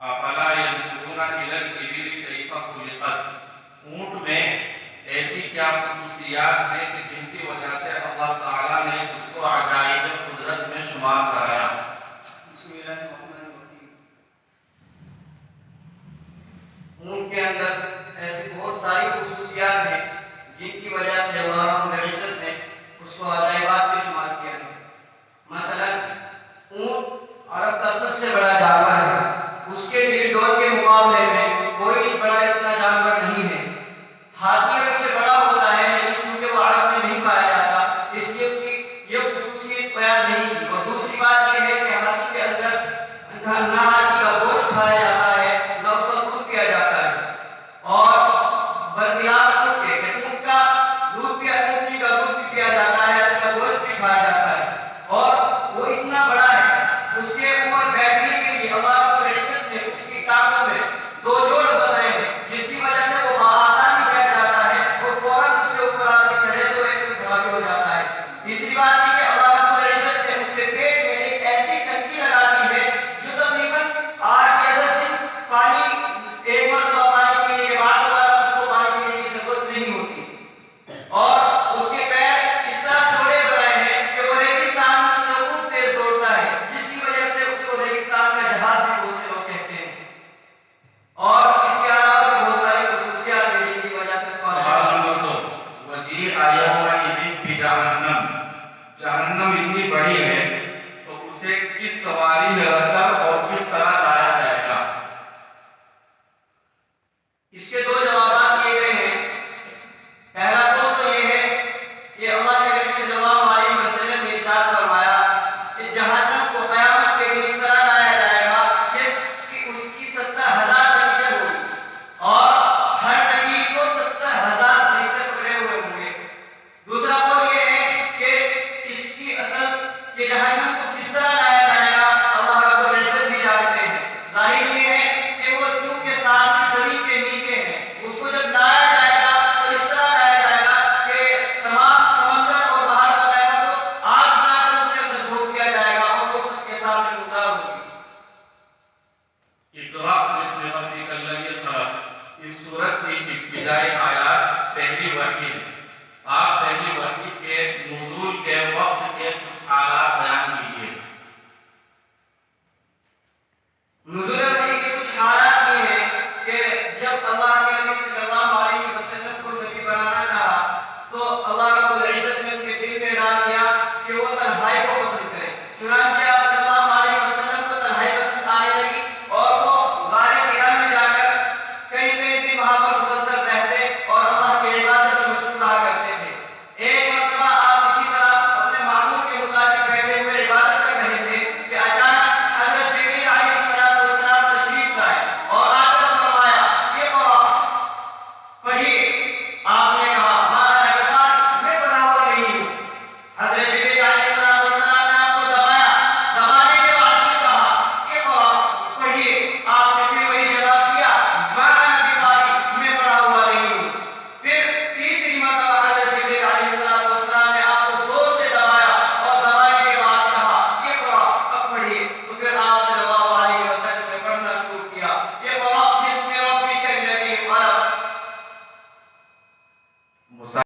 افلا ينظرون الى الابل كيف خلقت، اونٹ میں ایسی کیا خصوصیات ہیں کہ جن کی وجہ سے اللہ تعالیٰ نے اس کو عجائب قدرت میں شمار کرایا۔ بسم اللہ الرحمن الرحیم۔ اونٹ کے اندر ایسی بہت ساری خصوصیات ہیں جن کی وجہ سے اللہ رب العزت نے اس کو عجائبات میں شمار کیا ہے۔ مثلا اونٹ عرب کا سب سے بڑا جانور ہے، اس کے ڈور کے مقابلے میں کوئی بڑا اتنا جانور نہیں ہے۔ ہاتھی اگر سے بڑا ہوتا ہے لیکن چونکہ وہ عرب میں نہیں پایا جاتا اس لیے اس کی یہ خصوصیت بیان نہیں کی۔ اور دوسری بات یہ ہے کہ ہاتھی کے اندر نہ ہاتھی کا گوشت کھایا جاتا ہے نہ اس کا دودھ پیا جاتا ہے، اور برخلاف اونٹ کے کہ اونٹ کا دودھ پیا اونٹنی کا دودھ بھی پیا جاتا ہے، اس کا گوشت بھی کھایا جاتا ہے، اور وہ اتنا بڑا ہے اس کے اوپر بیٹھنے کے لیے اللہ رب العزت نے اس کی ٹانگوں میں دو جوڑ بنائے ہیں جس کی وجہ سے وہ بآسانی بیٹھ جاتا ہے اور فوراً اس کے اوپر آ کے چڑھے تو ایک کھڑا بھی ہو جاتا ہے۔ تیسری بات یہ کہ اللہ رب العزت نے اس کے پیٹ میں ایک ایسی ٹنکی لگا دی ہے جو تقریباً 8 یا 10 دن پانی ایک مرتبہ پانی پینے کے بعد دوبارہ اس کو پانی پینے کی ضرورت نہیں ہوتی، اور اس کے پیر اس طرح جوڑے بنائے ہیں کہ وہ ریگستان میں اس سے خوب تیز دوڑتا ہے جس کی وجہ سے اس کو ریگستان کا جہاز بھی بہت سے لوگ کہتے ہیں۔ اور اس کے علاوہ بھی بہت ساری خصوصیات ہیں جن کی وجہ سے سوال نمبر 2، وجیء یومئذ بجہنم، جہنم اتنی بڑی ہے تو اسے کس سواری میں رکھ کر